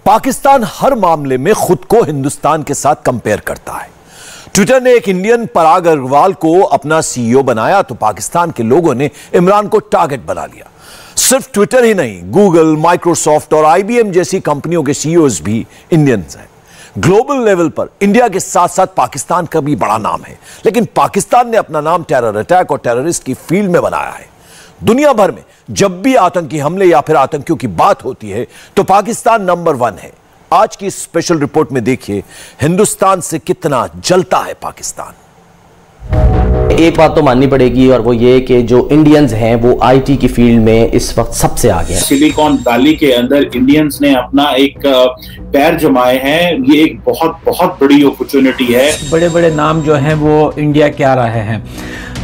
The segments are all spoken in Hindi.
पाकिस्तान हर मामले में खुद को हिंदुस्तान के साथ कंपेयर करता है। ट्विटर ने एक इंडियन पराग अग्रवाल को अपना सीईओ बनाया तो पाकिस्तान के लोगों ने इमरान को टारगेट बना लिया। सिर्फ ट्विटर ही नहीं, गूगल, माइक्रोसॉफ्ट और आईबीएम जैसी कंपनियों के सीईओज भी इंडियंस हैं। ग्लोबल लेवल पर इंडिया के साथ साथ पाकिस्तान का भी बड़ा नाम है, लेकिन पाकिस्तान ने अपना नाम टेरर अटैक और टेररिस्ट की फील्ड में बनाया है। दुनिया भर में जब भी आतंकी हमले या फिर आतंकियों की बात होती है तो पाकिस्तान नंबर 1 है। आज की स्पेशल रिपोर्ट में देखिए हिंदुस्तान से कितना जलता है पाकिस्तान। एक बात तो माननी पड़ेगी और वो ये कि जो इंडियंस हैं वो आईटी की फील्ड में इस वक्त सबसे आगे हैं। सिलिकॉन वैली के अंदर इंडियंस ने अपना एक पैर जमाए हैं। ये एक बहुत बहुत बड़ी अपॉर्चुनिटी है। बड़े बड़े नाम जो हैं वो इंडिया के आ रहे हैं,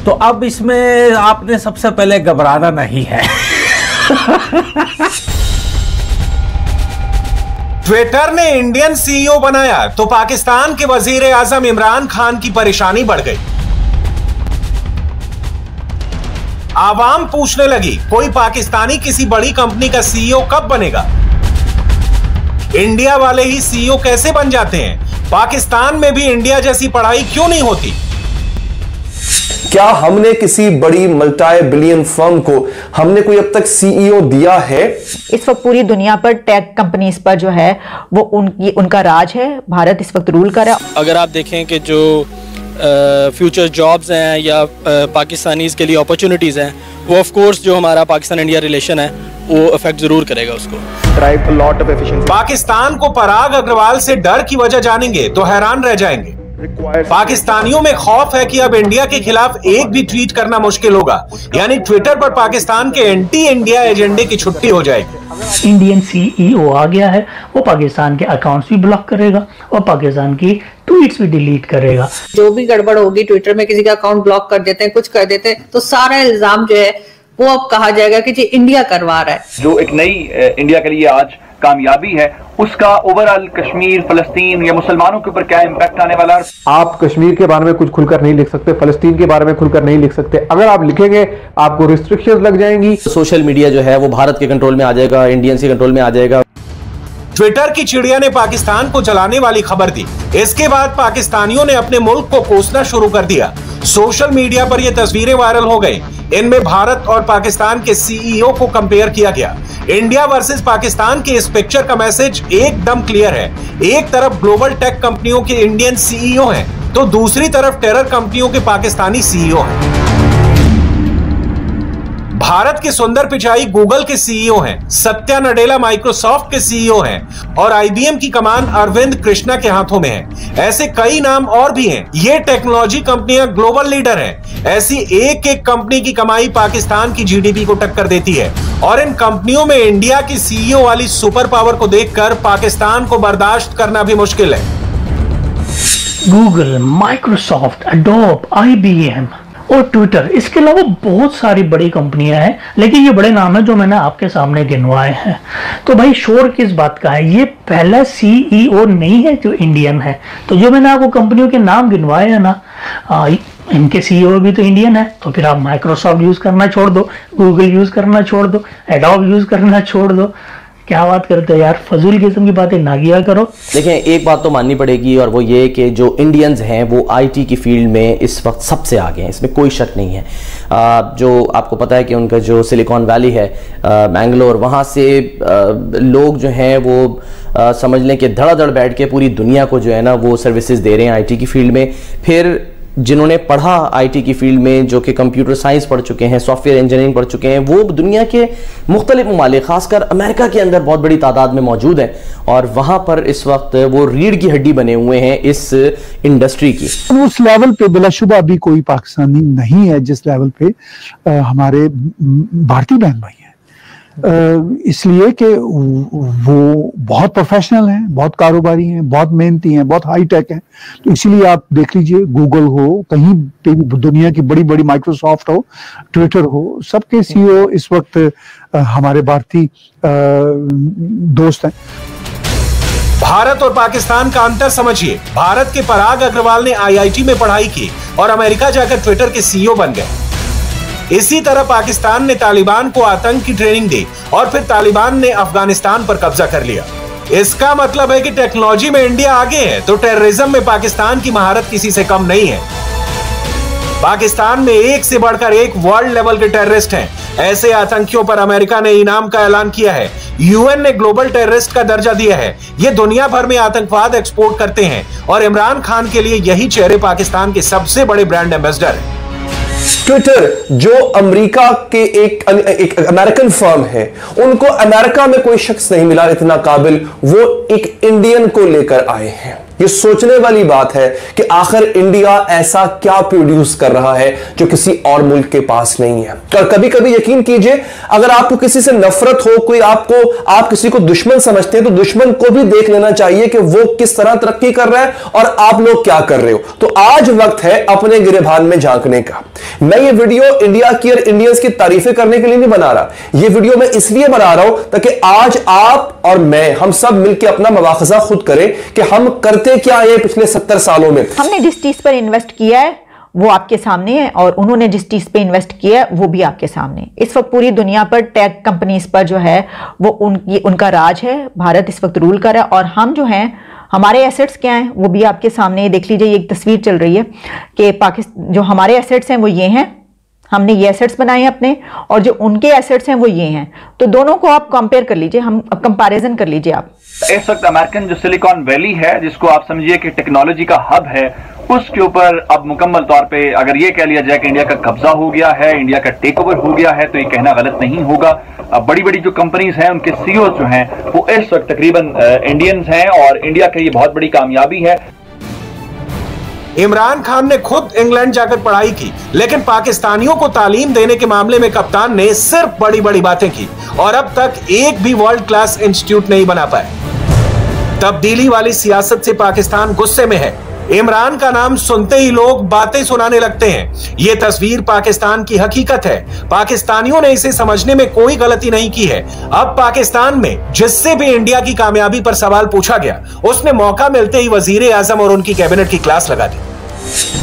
तो अब इसमें आपने सबसे पहले घबराना नहीं है। ट्विटर ने इंडियन सीईओ बनाया तो पाकिस्तान के वजीर आजम इमरान खान की परेशानी बढ़ गई। आवाम पूछने लगी, कोई पाकिस्तानी किसी बड़ी कंपनी का सीईओ कब बनेगा? इंडिया वाले ही सीईओ कैसे बन जाते हैं? पाकिस्तान में भी इंडिया जैसी पढ़ाई क्यों नहीं होती? क्या हमने किसी बड़ी मल्टी बिलियन फर्म को हमने कोई अब तक सीईओ दिया है? इस वक्त पूरी दुनिया पर टेक कंपनीज पर जो है वो उनका राज है। भारत इस वक्त रूल कर रहा है। अगर आप देखें कि जो फ्यूचर जॉब्स हैं या पाकिस्तानीज़ के लिए अपॉर्चुनिटीज़ हैं, वो ऑफ कोर्स जो हमारा पाकिस्तान इंडिया रिलेशन है वो अफेक्ट जरूर करेगा उसको। पाकिस्तान को पराग अग्रवाल से डर की वजह जानेंगे तो हैरान रह जाएंगे। पाकिस्तानियों में खौफ है कि अब इंडिया के खिलाफ एक भी ट्वीट करना मुश्किल होगा, यानी ट्विटर पर पाकिस्तान के एंटी इंडिया एजेंडे की छुट्टी हो जाएगी। इंडियन सीईओ आ गया है, वो पाकिस्तान के अकाउंट्स भी ब्लॉक करेगा और पाकिस्तान की ट्वीट्स भी डिलीट करेगा। जो भी गड़बड़ होगी, ट्विटर में किसी का अकाउंट ब्लॉक कर देते हैं, कुछ कर देते हैं, तो सारा इल्जाम जो है वो अब कहा जाएगा कि जी इंडिया करवा रहा है। जो एक नई इंडिया के लिए आज कामयाबी है, उसका ओवरऑल कश्मीर, फलस्तीन या मुसलमानों के ऊपर क्या इम्पैक्ट आने वाला है? आप कश्मीर के बारे में कुछ खुलकर नहीं लिख सकते, फलस्तीन के बारे में खुलकर नहीं लिख सकते। अगर आप लिखेंगे आपको रिस्ट्रिक्शंस लग जाएंगी। सोशल मीडिया जो है वो भारत के कंट्रोल में आ जाएगा, इंडियंस के कंट्रोल में आ जाएगा। ट्विटर की चिड़िया ने पाकिस्तान को जलाने वाली खबर दी। इसके बाद पाकिस्तानियों ने अपने मुल्क को कोसना शुरू कर दिया। सोशल मीडिया पर यह तस्वीरें वायरल हो गई। इनमें भारत और पाकिस्तान के सीईओ को कंपेयर किया गया। इंडिया वर्सेस पाकिस्तान के इस पिक्चर का मैसेज एकदम क्लियर है। एक तरफ ग्लोबल टेक कंपनियों के इंडियन सीईओ हैं, तो दूसरी तरफ टेरर कंपनियों के पाकिस्तानी सीईओ हैं। भारत के सुंदर पिचाई गूगल के सीईओ हैं, सत्या नडेला माइक्रोसॉफ्ट के सीईओ हैं और आईबीएम की कमान अरविंद कृष्णा के हाथों में है। ऐसे कई नाम और भी हैं। ये टेक्नोलॉजी कंपनियां ग्लोबल लीडर हैं। ऐसी एक एक कंपनी की कमाई पाकिस्तान की जीडीपी को टक्कर देती है और इन कंपनियों में इंडिया की सीईओ वाली सुपर पावर को देखकर पाकिस्तान को बर्दाश्त करना भी मुश्किल है। गूगल, माइक्रोसॉफ्ट, एडोब, आईबीएम और ट्विटर, इसके अलावा बहुत सारी बड़ी कंपनियां हैं, लेकिन ये बड़े नाम हैं जो मैंने आपके सामने गिनवाए हैं। तो भाई शोर किस बात का है? ये पहला सीईओ नहीं है जो इंडियन है। तो जो मैंने आपको कंपनियों के नाम गिनवाए हैं ना, इनके सीईओ भी तो इंडियन है। तो फिर आप माइक्रोसॉफ्ट यूज करना छोड़ दो, गूगल यूज करना छोड़ दो, एडोब यूज करना छोड़ दो। क्या बात करते हो यार, फजूल किस्म की बातें ना किया करो। देखें, एक बात तो माननी पड़ेगी और वो ये कि जो इंडियंस हैं वो आईटी की फील्ड में इस वक्त सबसे आगे हैं, इसमें कोई शक नहीं है। जो आपको पता है कि उनका जो सिलिकॉन वैली है मैंगलोर, वहाँ से लोग जो हैं वो समझ लें कि धड़ाधड़ बैठ के पूरी दुनिया को जो है ना वो सर्विसेज दे रहे हैं आईटी की फील्ड में। फिर जिन्होंने पढ़ा आईटी की फील्ड में, जो कि कंप्यूटर साइंस पढ़ चुके हैं, सॉफ्टवेयर इंजीनियरिंग पढ़ चुके हैं, वो दुनिया के मुख्तलिफ ममालिक, खासकर अमेरिका के अंदर बहुत बड़ी तादाद में मौजूद हैं और वहाँ पर इस वक्त वो रीढ़ की हड्डी बने हुए हैं इस इंडस्ट्री की। उस लेवल पे बिलाशुबा भी कोई पाकिस्तानी नहीं है जिस लेवल पे हमारे भारतीय बहन भाई हैं। इसलिए कि वो बहुत प्रोफेशनल हैं, बहुत कारोबारी हैं, बहुत मेहनती हैं, बहुत हाई टेक हैं। तो इसीलिए आप देख लीजिए, गूगल हो, कहीं पे भी दुनिया की बड़ी बड़ी, माइक्रोसॉफ्ट हो, ट्विटर हो, सबके सीईओ इस वक्त हमारे भारतीय दोस्त हैं। भारत और पाकिस्तान का अंतर समझिए। भारत के पराग अग्रवाल ने आईआईटी में पढ़ाई की और अमेरिका जाकर ट्विटर के सीईओ बन गए। इसी तरह पाकिस्तान ने तालिबान को आतंक की ट्रेनिंग दी और फिर तालिबान ने अफगानिस्तान पर कब्जा कर लिया। इसका मतलब है कि टेक्नोलॉजी में इंडिया आगे है, तो टेररिज्म में पाकिस्तान की महारत किसी से कम नहीं है। पाकिस्तान में एक से बढ़कर एक वर्ल्ड लेवल के टेररिस्ट हैं। ऐसे आतंकियों पर अमेरिका ने इनाम का ऐलान किया है। यूएन ने ग्लोबल टेररिस्ट का दर्जा दिया है। ये दुनिया भर में आतंकवाद एक्सपोर्ट करते हैं और इमरान खान के लिए यही चेहरे पाकिस्तान के सबसे बड़े ब्रांड एम्बेसडर हैं। ट्विटर जो अमेरिका के एक अमेरिकन फर्म है, उनको अमेरिका में कोई शख्स नहीं मिला इतना काबिल, वो एक इंडियन को लेकर आए हैं। ये सोचने वाली बात है कि आखिर इंडिया ऐसा क्या प्रोड्यूस कर रहा है जो किसी और मुल्क के पास नहीं है। और कभी कभी यकीन कीजिए, अगर आपको किसी से नफरत हो, कोई आप किसी को दुश्मन समझते हैं, तो दुश्मन को भी देख लेना चाहिए कि वो किस तरह तरक्की कर रहा है और आप लोग क्या कर रहे हो। तो आज वक्त है अपने गिरेबान में झांकने का। मैं ये वीडियो इंडिया की और इंडियंस की तारीफें करने के लिए नहीं बना रहा, ये वीडियो मैं इसलिए बना रहा हूं ताकि आज आप और मैं, हम सब मिलकर अपना मुआखजा खुद करें कि हम करते क्या है पिछले 70 सालों में। हमने जिस चीज पर इन्वेस्ट किया है वो आपके सामने है और उन्होंने जिस चीज पे इन्वेस्ट किया है वो भी आपके सामने। इस वक्त पूरी दुनिया पर टेक कंपनीज पर जो है वो उनका राज है। भारत इस वक्त रूल कर रहा है और हम जो हैं, हमारे एसेट्स क्या हैं वो भी आपके सामने। देख लीजिए, ये एक तस्वीर चल रही है कि पाकिस्तान जो हमारे एसेट्स हैं वो ये हैं, हमने ये एसेट्स बनाए हैं अपने, और जो उनके एसेट्स हैं वो ये हैं। तो दोनों को आप कंपेयर कर लीजिए, हम कंपैरिजन कर लीजिए आप। इस वक्त अमेरिकन जो सिलिकॉन वैली है, जिसको आप समझिए कि टेक्नोलॉजी का हब है, उसके ऊपर अब मुकम्मल तौर पे अगर ये कह लिया जाए कि इंडिया का कब्जा हो गया है, इंडिया का टेक ओवर हो गया है, तो ये कहना गलत नहीं होगा। अब बड़ी बड़ी जो कंपनीज हैं, उनके सीईओ जो हैं वो इस वक्त तकरीबन इंडियंस हैं और इंडिया के लिए बहुत बड़ी कामयाबी है। इमरान खान ने खुद इंग्लैंड जाकर पढ़ाई की, लेकिन पाकिस्तानियों को तालीम देने के मामले में कप्तान ने सिर्फ बड़ी बड़ी बातें की और अब तक एक भी वर्ल्ड क्लास इंस्टीट्यूट नहीं बना पाए। तब्दीली वाली सियासत से पाकिस्तान गुस्से में है। इमरान का नाम सुनते ही लोग बातें सुनाने लगते हैं। ये तस्वीर पाकिस्तान की हकीकत है। पाकिस्तानियों ने इसे समझने में कोई गलती नहीं की है। अब पाकिस्तान में जिससे भी इंडिया की कामयाबी पर सवाल पूछा गया, उसने मौका मिलते ही वजीर आजम और उनकी कैबिनेट की क्लास लगा दी।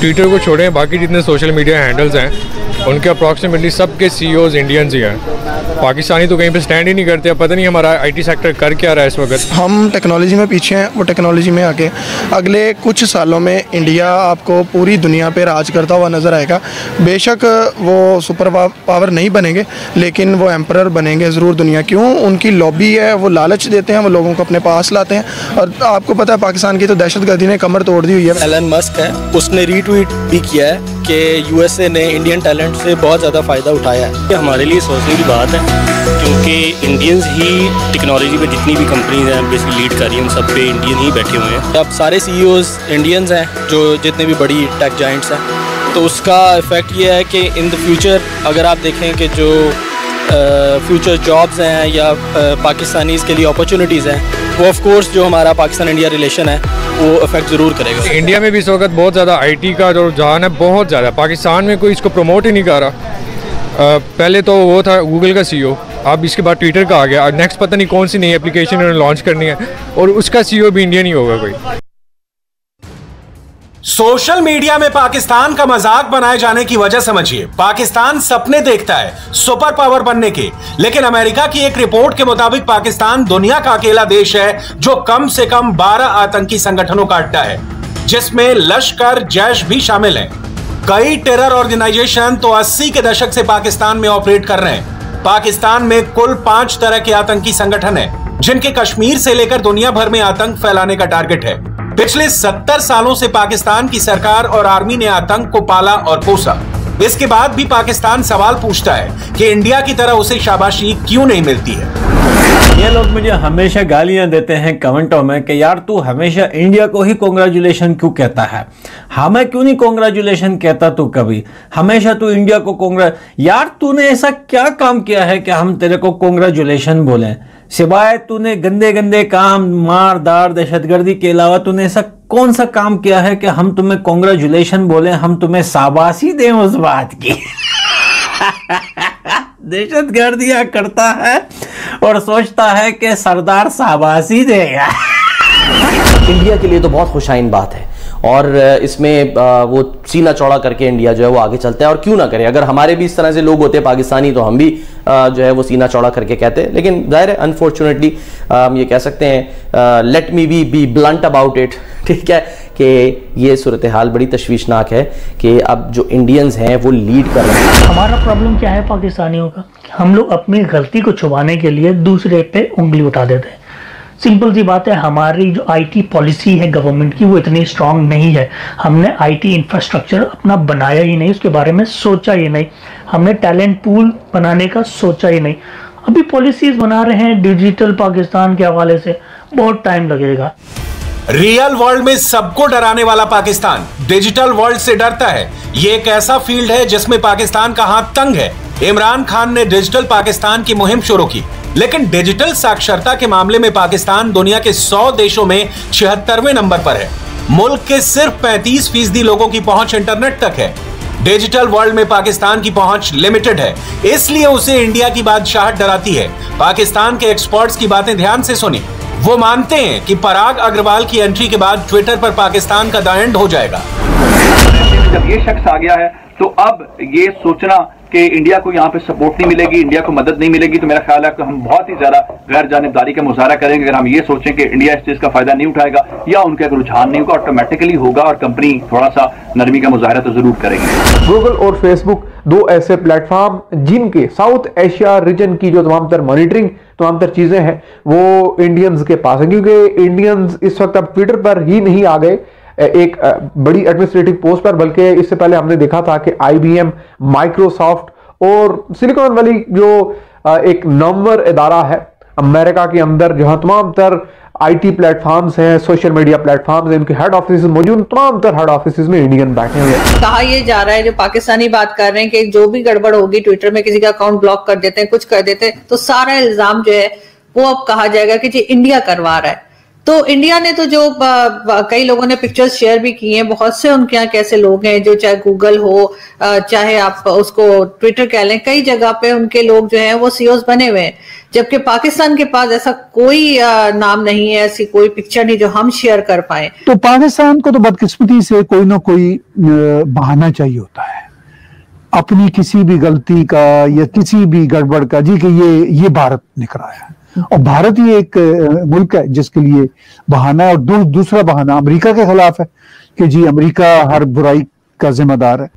ट्विटर को छोड़ें, बाकी जितने सोशल मीडिया हैंडल्स हैं उनके अप्रॉक्सीमेटली सबके सीईओज इंडियंस ही हैं। पाकिस्तानी तो कहीं पे स्टैंड ही नहीं करते। अब पता नहीं हमारा आईटी सेक्टर कर क्या रहा है इस वक्त। हम टेक्नोलॉजी में पीछे हैं, वो टेक्नोलॉजी में आके अगले कुछ सालों में इंडिया आपको पूरी दुनिया पे राज करता हुआ नज़र आएगा। बेशक वो सुपर पावर नहीं बनेंगे, लेकिन वो एम्परर बनेंगे ज़रूर। दुनिया क्यों, उनकी लॉबी है, वो लालच देते हैं, वो लोगों को अपने पास लाते हैं। और आपको पता है पाकिस्तान की तो दहशतगर्दी ने कमर तोड़ दी हुई है। एलन मस्क है, उसने रीट्वीट भी किया है कि यूएसए ने इंडियन टैलेंट से बहुत ज़्यादा फ़ायदा उठाया है। ये हमारे लिए सोचने की बात है, क्योंकि इंडियंस ही टेक्नोलॉजी पे जितनी भी कंपनीज हैं बेसिकली लीड कर रही हैं, उन सब पे इंडियन ही बैठे हुए हैं। अब सारे सीईओज इंडियंस हैं, जो जितने भी बड़ी टेक जाइंट्स हैं, तो उसका इफेक्ट ये है कि इन द फ्यूचर अगर आप देखें कि जो फ्यूचर जॉब्स हैं या पाकिस्तानीज़ के लिए अपॉर्चुनिटीज़ हैं, वो ऑफ कोर्स जो हमारा पाकिस्तान इंडिया रिलेशन है वो इफेक्ट ज़रूर करेगा। इंडिया में भी इस वक्त बहुत ज़्यादा आईटी का जो रुझान है बहुत ज़्यादा। पाकिस्तान में कोई इसको प्रमोट ही नहीं कर रहा। पहले तो वो था गूगल का सीईओ, अब इसके बाद ट्विटर का आ गया। नेक्स्ट पता नहीं कौन सी नई एप्लीकेशन उन्होंने लॉन्च करनी है और उसका सीईओ भी इंडियन ही होगा कोई। सोशल मीडिया में पाकिस्तान का मजाक बनाए जाने की वजह समझिए। पाकिस्तान सपने देखता है सुपर पावर बनने के, लेकिन अमेरिका की एक रिपोर्ट के मुताबिक पाकिस्तान दुनिया का अकेला देश है जो कम से कम 12 आतंकी संगठनों का अड्डा है, जिसमें लश्कर जैश भी शामिल है। कई टेरर ऑर्गेनाइजेशन तो 80 के दशक से पाकिस्तान में ऑपरेट कर रहे हैं। पाकिस्तान में कुल 5 तरह के आतंकी संगठन हैं, जिनके कश्मीर से लेकर दुनिया भर में आतंक फैलाने का टारगेट है। पिछले 70 सालों से पाकिस्तान की सरकार और आर्मी ने आतंक को पाला और पोसा। इसके बाद भी पाकिस्तान सवाल पूछता है कि इंडिया की तरह उसे शाबाशी क्यों नहीं मिलती है। ये लोग मुझे हमेशा गालियां देते हैं कमेंटों में कि यार तू हमेशा इंडिया को ही कांग्रेचुलेशन क्यों कहता है, हमें क्यों नहीं कांग्रेचुलेशन कहता तू कभी, हमेशा तू इंडिया को यार तूने ऐसा क्या काम किया है कि हम तेरे को कांग्रेचुलेशन बोलें? सिवाय तूने गंदे गंदे काम, मार दार, दहशतगर्दी के अलावा तूने ऐसा कौन सा काम किया है कि हम तुम्हें कांग्रेचुलेशन बोले, हम तुम्हें शाबाशी दें उस बात की? दहशतगर्दियां करता है और सोचता है कि सरदार शाबाशी देगा। इंडिया के लिए तो बहुत खुशाइन बात है और इसमें वो सीना चौड़ा करके इंडिया जो है वो आगे चलता है। और क्यों ना करे, अगर हमारे भी इस तरह से लोग होते पाकिस्तानी तो हम भी जो है वो सीना चौड़ा करके कहते हैं। लेकिन जाहिर है अनफॉर्चुनेटली हम ये कह सकते हैं, let me be blunt about it, ठीक है, कि ये सूरत हाल बड़ी तशवीशनाक है कि अब जो इंडियंस हैं वो लीड कर रहे हैं। हमारा प्रॉब्लम क्या है पाकिस्तानियों का, हम लोग अपनी गलती को छुपाने के लिए दूसरे पे उंगली उठा देते हैं। सिंपल सी बात है, हमारी जो आईटी पॉलिसी है गवर्नमेंट की वो इतनी स्ट्रांग नहीं है। हमने आईटी इंफ्रास्ट्रक्चर अपना बनाया ही नहीं, उसके बारे में सोचा ही नहीं, हमने टैलेंट पूल बनाने का सोचा ही नहीं। अभी पॉलिसीज बना रहे हैं डिजिटल पाकिस्तान के हवाले से, बहुत टाइम लगेगा। रियल वर्ल्ड में सबको डराने वाला पाकिस्तान डिजिटल वर्ल्ड से डरता है। ये एक ऐसा फील्ड है जिसमें पाकिस्तान का हाथ तंग है। इमरान खान ने डिजिटल पाकिस्तान की मुहिम शुरू की, लेकिन डिजिटल साक्षरता के मामले में पाकिस्तान दुनिया के 100 देशों में 76वें नंबर पर है। मुल्क के सिर्फ 35% लोगों की पहुंच इंटरनेट तक है। डिजिटल वर्ल्ड में पाकिस्तान की पहुंच लिमिटेड है, इसलिए उसे इंडिया की बादशाहत डराती है। पाकिस्तान के एक्सपर्ट्स की बातें ध्यान से सुनिए। वो मानते हैं कि पराग अग्रवाल की एंट्री के बाद ट्विटर पर पाकिस्तान का द एंड हो जाएगा। जब ये शख्स आ गया है तो अब ये सोचना कि इंडिया को यहाँ पे सपोर्ट नहीं मिलेगी, इंडिया को मदद नहीं मिलेगी, तो मेरा ख्याल है कि हम बहुत ही ज्यादा गैर जानिबदारी का मुजाहरा करेंगे अगर हम ये सोचें कि इंडिया इस चीज का फायदा नहीं उठाएगा या उनका रुझान नहीं होगा, ऑटोमेटिकली होगा और कंपनी थोड़ा सा नरमी का मुजाहरा तो जरूर करेगी। गूगल और फेसबुक दो ऐसे प्लेटफॉर्म जिनके साउथ एशिया रीजन की जो तमाम तर मॉनिटरिंग, तमाम तर चीजें हैं वो इंडियंस के पास है, क्योंकि इंडियंस इस वक्त अब ट्विटर पर ही नहीं आ गए एक बड़ी एडमिनिस्ट्रेटिव पोस्ट पर, बल्कि इससे पहले हमने देखा था कि IBM, माइक्रोसॉफ्ट और सिलिकॉन वैली जो एक नंबर इदारा है अमेरिका के अंदर जहां तमाम तर आईटी प्लेटफॉर्म्स हैं, सोशल मीडिया प्लेटफॉर्म्स हैं, इनके हेड ऑफिस मौजूद, तमाम तर हेड ऑफिस में इंडियन बैठे हुए हैं। कहा यह जा रहा है, जो पाकिस्तानी बात कर रहे हैं कि जो भी गड़बड़ होगी ट्विटर में किसी का अकाउंट ब्लॉक कर देते हैं, कुछ कर देते हैं, तो सारा इल्जाम जो है वो अब कहा जाएगा कि जी इंडिया करवा रहा है। तो इंडिया ने तो जो कई लोगों ने पिक्चर्स शेयर भी की हैं, बहुत से उनके यहाँ कैसे लोग हैं जो चाहे गूगल हो चाहे आप उसको ट्विटर कह लें, कई जगह पे उनके लोग जो हैं वो CEOs बने हुए हैं, जबकि पाकिस्तान के पास ऐसा कोई नाम नहीं है, ऐसी कोई पिक्चर नहीं जो हम शेयर कर पाए। तो पाकिस्तान को तो बदकिस्मती से कोई ना कोई बहाना चाहिए होता है अपनी किसी भी गलती का या किसी भी गड़बड़ का, जी कि ये भारत निकला है और भारत ही एक मुल्क है जिसके लिए बहाना है। और दूसरा बहाना अमेरिका के खिलाफ है कि जी अमेरिका हर बुराई का जिम्मेदार है।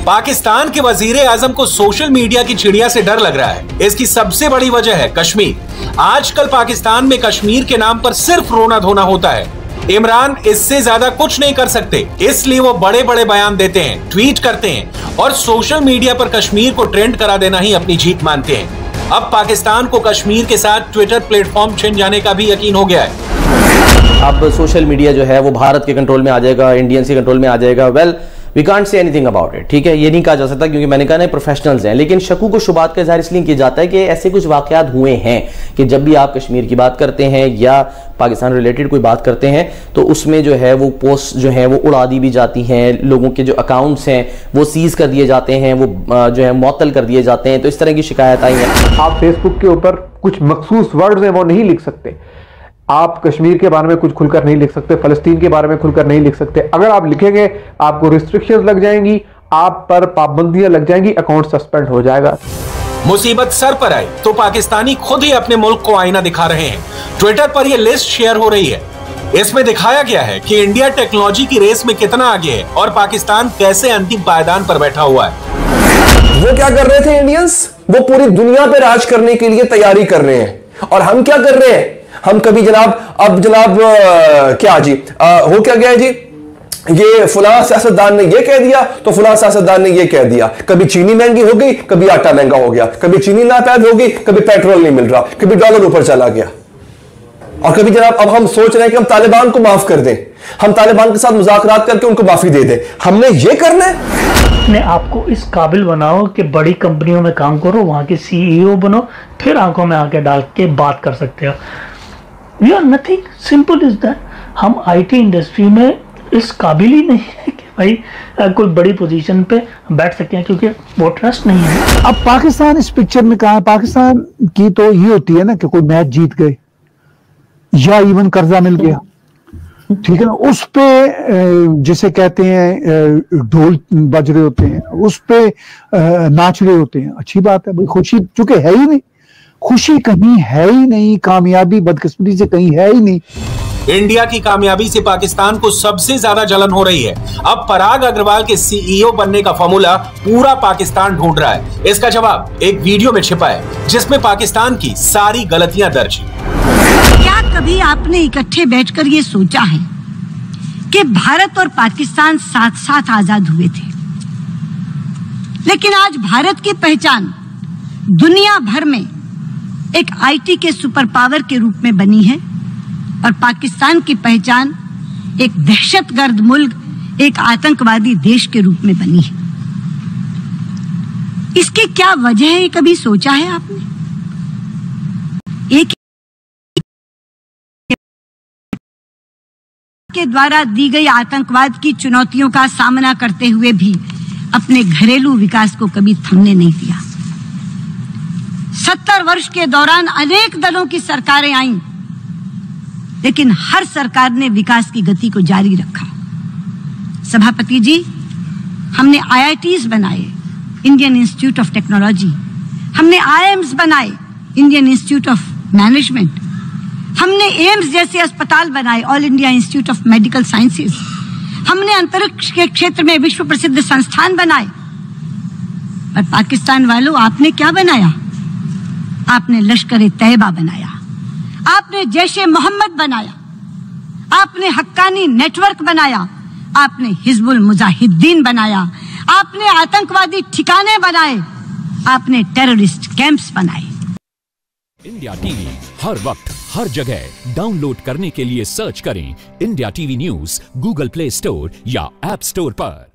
पाकिस्तान के वजीर आजम को सोशल मीडिया की चिड़िया से डर लग रहा है। इसकी सबसे बड़ी वजह है कश्मीर। आजकल पाकिस्तान में कश्मीर के नाम पर सिर्फ रोना धोना होता है। इमरान इससे ज्यादा कुछ नहीं कर सकते, इसलिए वो बड़े बड़े बयान देते हैं, ट्वीट करते हैं और सोशल मीडिया पर कश्मीर को ट्रेंड करा देना ही अपनी जीत मानते हैं। अब पाकिस्तान को कश्मीर के साथ ट्विटर प्लेटफॉर्म छिन जाने का भी यकीन हो गया है। अब सोशल मीडिया जो है वो भारत के कंट्रोल में आ जाएगा, इंडियंस के कंट्रोल में आ जाएगा। Well we can't say anything about it, ठीक है, ये नहीं कहा जा सकता क्योंकि मैंने कहा ना प्रोफेशनल्स हैं, लेकिन शकूक व शुबात का इज़हार इसलिए किया जाता है कि ऐसे कुछ वाकयात हुए हैं कि जब भी आप कश्मीर की बात करते हैं या पाकिस्तान रिलेटेड कोई बात करते हैं तो उसमें जो है वो पोस्ट जो है वो उड़ा दी भी जाती हैं, लोगों के जो अकाउंट्स हैं वो सीज कर दिए जाते हैं, वो जो है मुअत्तल कर दिए जाते हैं। तो इस तरह की शिकायत आई है। आप फेसबुक के ऊपर कुछ मखसूस वर्ड्स हैं वो नहीं लिख सकते, आप कश्मीर के बारे में कुछ खुलकर नहीं लिख सकते, फलस्तीन के बारे में खुलकर नहीं लिख सकते। अगर आप लिखेंगे आपको रिस्ट्रिक्शंस लग जाएंगी, आप पर पाबंदियां लग जाएंगी, अकाउंट सस्पेंड हो जाएगा। मुसीबत सर पर आई तो पाकिस्तानी खुद ही अपने मुल्क को आईना दिखा रहे हैं। ट्विटर पर यह लिस्ट शेयर हो रही है, इसमें दिखाया गया है कि इंडिया टेक्नोलॉजी की रेस में कितना आगे है और पाकिस्तान कैसे अंतिम पायदान पर बैठा हुआ है। वो क्या कर रहे थे इंडियंस, वो पूरी दुनिया पे राज करने के लिए तैयारी कर रहे हैं और हम क्या कर रहे हैं, हम कभी अब जनाब क्या जी हो क्या गया जी, ये फुला सियासतदान ने ये कह दिया तो फुला सियासतदान ने ये कह दिया, कभी चीनी महंगी हो गई, कभी आटा महंगा हो गया, कभी चीनी नापैद हो गई, कभी पेट्रोल नहीं मिल रहा, कभी डॉलर ऊपर चला गया। और कभी जनाब अब हम सोच रहे हैं कि हम तालिबान को माफ कर दें, हम तालिबान के साथ मुज़ाकरात करके उनको माफी दे दें। हमने ये करना है, अपने आप को इस काबिल बनाओ कि बड़ी कंपनियों में काम करो, वहां के CEO बनो, फिर आंखों में आके डाल के बात कर सकते हो। We are nothing, simple is that. हम IT इंडस्ट्री में इस काबिल ही नहीं है कि भाई कोई बड़ी पोजीशन पे बैठ सकते हैं, क्योंकि वो ट्रस्ट नहीं है। अब पाकिस्तान इस पिक्चर में कहा है, पाकिस्तान की तो ये होती है ना कि कोई मैच जीत गए या इवन कर्जा मिल गया, ठीक है ना, उस पे जिसे कहते हैं ढोल बज रहे होते हैं, उस पे नाच रहे होते हैं, अच्छी बात है भाई, खुशी चूंकि है ही नहीं, खुशी कहीं है ही नहीं, कामयाबी बदकिस्मती से कहीं है ही नहीं। इंडिया की कामयाबी से पाकिस्तान को सबसे ज्यादा जलन हो रही है। अब पराग अग्रवाल के सीईओ बनने का फॉर्मूला पूरा पाकिस्तान ढूंढ रहा है। इसका जवाब एक वीडियो में छिपा है जिसमें पाकिस्तान की सारी गलतियां दर्ज हैं। क्या कभी आपने इकट्ठे बैठकर ये सोचा है कि भारत और पाकिस्तान साथ साथ आजाद हुए थे, लेकिन आज भारत की पहचान दुनिया भर में एक आईटी के सुपर पावर के रूप में बनी है और पाकिस्तान की पहचान एक दहशतगर्द मुल्क, एक आतंकवादी देश के रूप में बनी है। इसकी क्या वजह है, कभी सोचा है आपने? एक के द्वारा दी गई आतंकवाद की चुनौतियों का सामना करते हुए भी अपने घरेलू विकास को कभी थमने नहीं दिया। 70 वर्ष के दौरान अनेक दलों की सरकारें आईं, लेकिन हर सरकार ने विकास की गति को जारी रखा। सभापति जी, हमने आईआईटीज बनाए, इंडियन इंस्टीट्यूट ऑफ टेक्नोलॉजी, हमने आईएम्स बनाए, इंडियन इंस्टीट्यूट ऑफ मैनेजमेंट, हमने एम्स जैसे अस्पताल बनाए, all India institute of medical sciences, हमने अंतरिक्ष के क्षेत्र में विश्व प्रसिद्ध संस्थान बनाए। पर पाकिस्तान वालों, आपने क्या बनाया? आपने लश्कर-ए-तैयबा बनाया, आपने जैश-ए मोहम्मद बनाया, आपने हक्कानी नेटवर्क बनाया, आपने हिजबुल मुजाहिदीन बनाया, आपने आतंकवादी ठिकाने बनाए, आपने टेररिस्ट कैंप्स बनाए। इंडिया टीवी हर वक्त हर जगह डाउनलोड करने के लिए सर्च करें India TV news Google play store या ऐप स्टोर पर।